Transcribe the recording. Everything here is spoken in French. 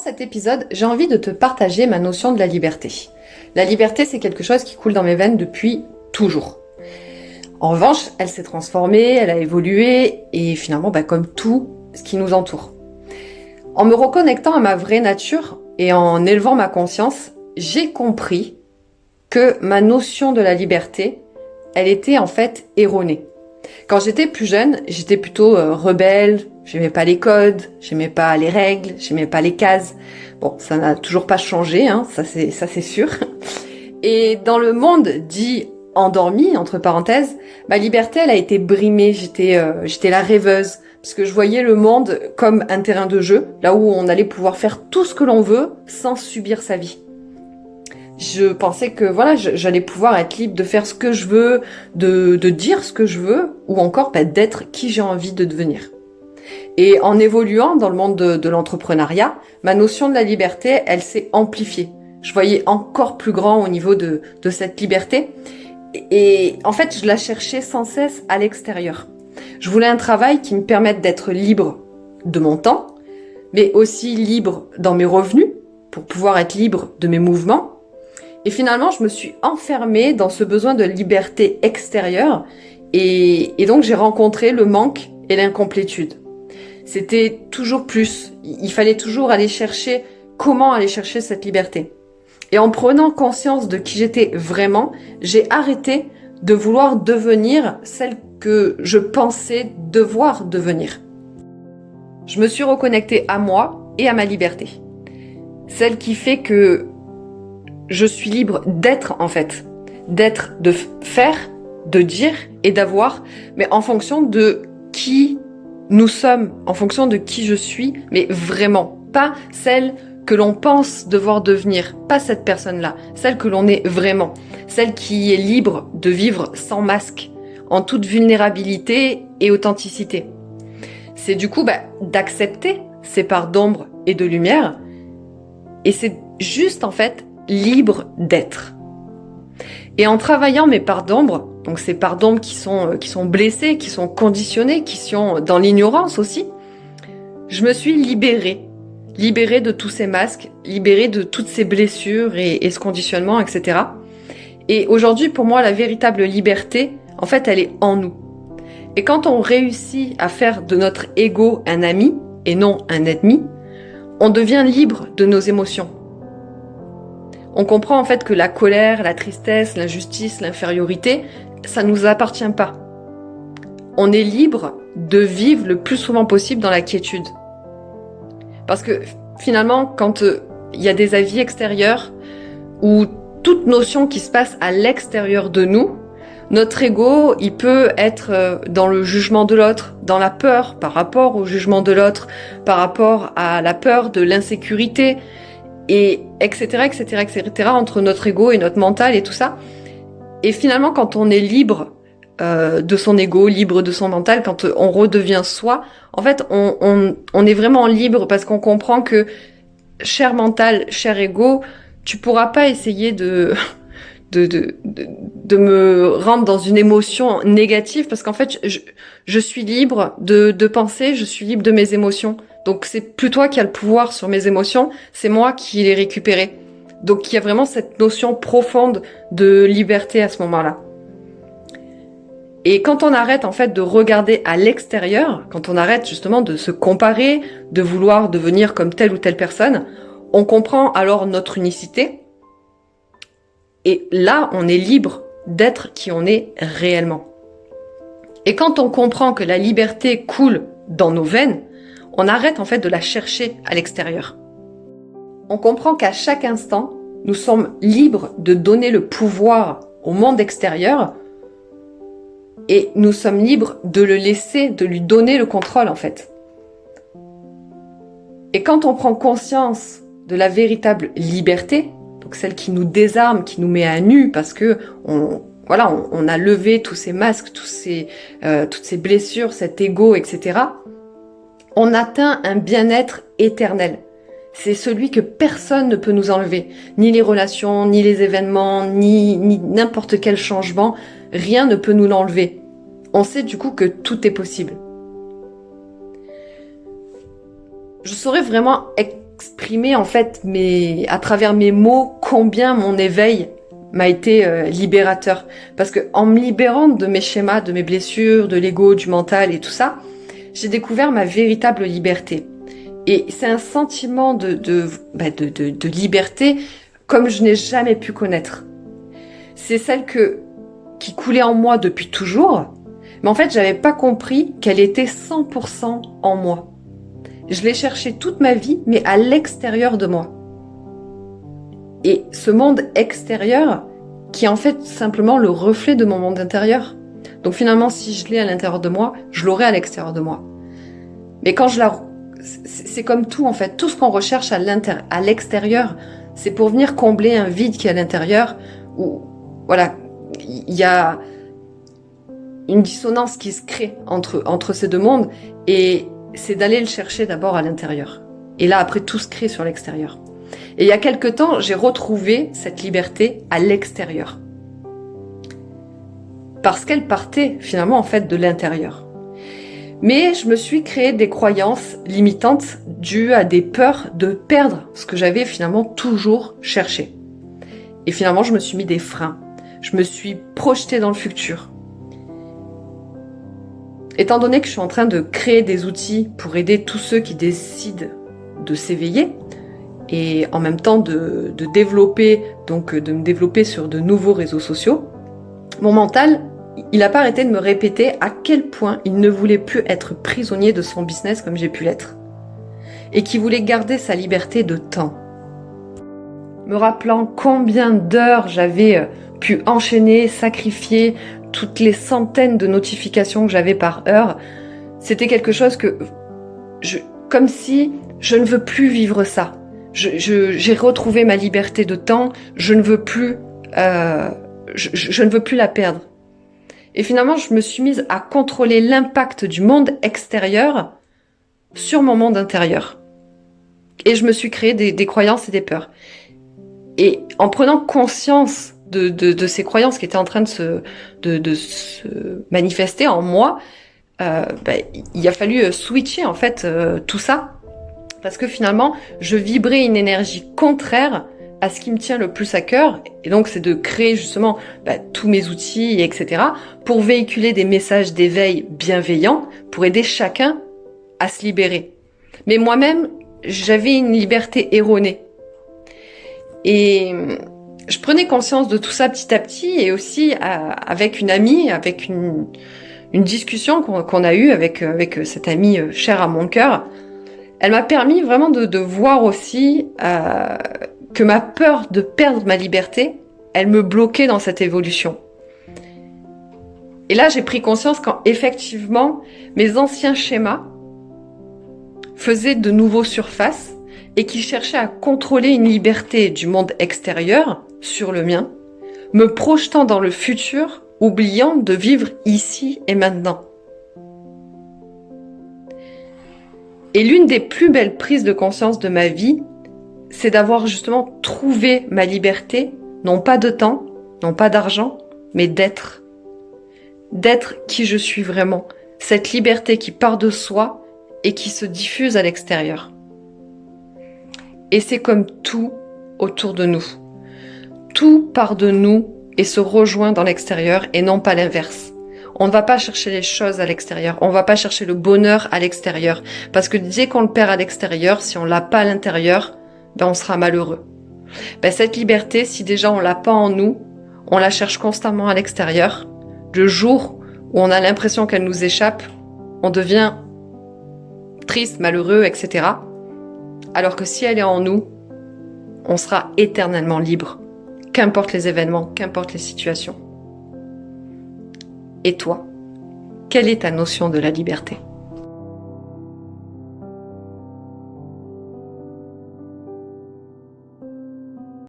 cet épisode, j'ai envie de te partager ma notion de la liberté. La liberté, c'est quelque chose qui coule dans mes veines depuis toujours. En revanche, elle s'est transformée, elle a évolué, et finalement, comme tout ce qui nous entoure. En me reconnectant à ma vraie nature et en élevant ma conscience, j'ai compris que ma notion de la liberté, elle était en fait erronée. Quand j'étais plus jeune, j'étais plutôt rebelle, j'aimais pas les codes, j'aimais pas les règles, j'aimais pas les cases. Bon, ça n'a toujours pas changé, ça c'est sûr. Et dans le monde dit endormi, entre parenthèses, ma liberté elle a été brimée, j'étais la rêveuse, parce que je voyais le monde comme un terrain de jeu, là où on allait pouvoir faire tout ce que l'on veut sans subir sa vie. Je pensais que j'allais pouvoir être libre de faire ce que je veux, de dire ce que je veux, ou encore d'être qui j'ai envie de devenir. Et en évoluant dans le monde de l'entrepreneuriat, ma notion de la liberté, elle s'est amplifiée. Je voyais encore plus grand au niveau de cette liberté. Et en fait, je la cherchais sans cesse à l'extérieur. Je voulais un travail qui me permette d'être libre de mon temps, mais aussi libre dans mes revenus, pour pouvoir être libre de mes mouvements. Et finalement, je me suis enfermée dans ce besoin de liberté extérieure et donc j'ai rencontré le manque et l'incomplétude. C'était toujours plus. Il fallait toujours aller chercher comment aller chercher cette liberté. Et en prenant conscience de qui j'étais vraiment, j'ai arrêté de vouloir devenir celle que je pensais devoir devenir. Je me suis reconnectée à moi et à ma liberté. Celle qui fait que je suis libre d'être en fait. D'être, de faire, de dire et d'avoir, mais en fonction de qui nous sommes, en fonction de qui je suis, mais vraiment. Pas celle que l'on pense devoir devenir, pas cette personne-là, celle que l'on est vraiment. Celle qui est libre de vivre sans masque, en toute vulnérabilité et authenticité. C'est du coup d'accepter ces parts d'ombre et de lumière, et c'est juste en fait libre d'être. Et en travaillant mes parts d'ombre, donc ces parts d'ombre qui sont blessées, qui sont conditionnées, qui sont dans l'ignorance aussi, je me suis libérée de tous ces masques, libérée de toutes ces blessures et ce conditionnement, etc. Et aujourd'hui, pour moi, la véritable liberté, en fait, elle est en nous. Et quand on réussit à faire de notre ego un ami et non un ennemi, on devient libre de nos émotions. On comprend en fait que la colère, la tristesse, l'injustice, l'infériorité, ça nous appartient pas. On est libre de vivre le plus souvent possible dans la quiétude. Parce que finalement, quand il y a des avis extérieurs ou toute notion qui se passe à l'extérieur de nous, notre ego, il peut être dans le jugement de l'autre, dans la peur par rapport au jugement de l'autre, par rapport à la peur de l'insécurité, et etc., entre notre ego et notre mental et tout ça. Et finalement, quand on est libre de son ego, libre de son mental, quand on redevient soi, en fait, on est vraiment libre parce qu'on comprend que, cher mental, cher ego, tu pourras pas essayer de me rendre dans une émotion négative parce qu'en fait, je suis libre de penser, je suis libre de mes émotions. Donc c'est plus toi qui as le pouvoir sur mes émotions, c'est moi qui les récupérais. Donc il y a vraiment cette notion profonde de liberté à ce moment-là. Et quand on arrête en fait de regarder à l'extérieur, quand on arrête justement de se comparer, de vouloir devenir comme telle ou telle personne, on comprend alors notre unicité. Et là, on est libre d'être qui on est réellement. Et quand on comprend que la liberté coule dans nos veines, on arrête en fait de la chercher à l'extérieur. On comprend qu'à chaque instant, nous sommes libres de donner le pouvoir au monde extérieur et nous sommes libres de le laisser, de lui donner le contrôle en fait. Et quand on prend conscience de la véritable liberté, donc celle qui nous désarme, qui nous met à nu parce que on a levé tous ces masques, toutes ces blessures, cet ego, etc., on atteint un bien-être éternel. C'est celui que personne ne peut nous enlever. Ni les relations, ni les événements, ni n'importe quel changement. Rien ne peut nous l'enlever. On sait du coup que tout est possible. Je saurais vraiment exprimer exprimer en fait à travers mes mots combien mon éveil m'a été libérateur. Parce que en me libérant de mes schémas, de mes blessures, de l'ego, du mental et tout ça, j'ai découvert ma véritable liberté. Et c'est un sentiment de liberté comme je n'ai jamais pu connaître. C'est celle qui coulait en moi depuis toujours, mais en fait, j'avais pas compris qu'elle était 100% en moi. Je l'ai cherchée toute ma vie, mais à l'extérieur de moi. Et ce monde extérieur, qui est en fait simplement le reflet de mon monde intérieur. Donc finalement, si je l'ai à l'intérieur de moi, je l'aurai à l'extérieur de moi. Mais quand c'est comme tout en fait, tout ce qu'on recherche à l'extérieur, c'est pour venir combler un vide qui est à l'intérieur, où voilà, il y a une dissonance qui se crée entre ces deux mondes, et c'est d'aller le chercher d'abord à l'intérieur. Et là, après, tout se crée sur l'extérieur. Et il y a quelque temps, j'ai retrouvé cette liberté à l'extérieur. Parce qu'elle partait finalement en fait de l'intérieur. Mais je me suis créé des croyances limitantes dues à des peurs de perdre ce que j'avais finalement toujours cherché. Et finalement, je me suis mis des freins. Je me suis projetée dans le futur. Étant donné que je suis en train de créer des outils pour aider tous ceux qui décident de s'éveiller, et en même temps de me développer sur de nouveaux réseaux sociaux, mon mental, il n'a pas arrêté de me répéter à quel point il ne voulait plus être prisonnier de son business comme j'ai pu l'être, et qu'il voulait garder sa liberté de temps. Me rappelant combien d'heures j'avais pu enchaîner, sacrifier, toutes les centaines de notifications que j'avais par heure, c'était quelque chose comme si je ne veux plus vivre ça. J'ai retrouvé ma liberté de temps, je ne veux plus la perdre. Et finalement, je me suis mise à contrôler l'impact du monde extérieur sur mon monde intérieur. Et je me suis créé des croyances et des peurs. Et en prenant conscience de ces croyances qui étaient en train de se manifester en moi, il a fallu switcher en fait tout ça. Parce que finalement, je vibrais une énergie contraire à ce qui me tient le plus à cœur. Et donc, c'est de créer justement tous mes outils, etc. pour véhiculer des messages d'éveil bienveillants, pour aider chacun à se libérer. Mais moi-même, j'avais une liberté erronée. Et je prenais conscience de tout ça petit à petit, et aussi avec une amie, avec une discussion qu'on a eue avec cette amie chère à mon cœur. Elle m'a permis vraiment de voir aussi que ma peur de perdre ma liberté, elle me bloquait dans cette évolution. Et là, j'ai pris conscience quand effectivement mes anciens schémas faisaient de nouveau surface et qui cherchaient à contrôler une liberté du monde extérieur sur le mien, me projetant dans le futur, oubliant de vivre ici et maintenant. Et l'une des plus belles prises de conscience de ma vie, c'est d'avoir justement trouvé ma liberté, non pas de temps, non pas d'argent, mais d'être. D'être qui je suis vraiment. Cette liberté qui part de soi et qui se diffuse à l'extérieur. Et c'est comme tout autour de nous. Tout part de nous et se rejoint dans l'extérieur et non pas l'inverse. On ne va pas chercher les choses à l'extérieur. On ne va pas chercher le bonheur à l'extérieur. Parce que dès qu'on le perd à l'extérieur, si on l'a pas à l'intérieur, on sera malheureux. Cette liberté, si déjà on l'a pas en nous, on la cherche constamment à l'extérieur. Le jour où on a l'impression qu'elle nous échappe, on devient triste, malheureux, etc. Alors que si elle est en nous, on sera éternellement libre. Qu'importe les événements, qu'importe les situations. Et toi, quelle est ta notion de la liberté ?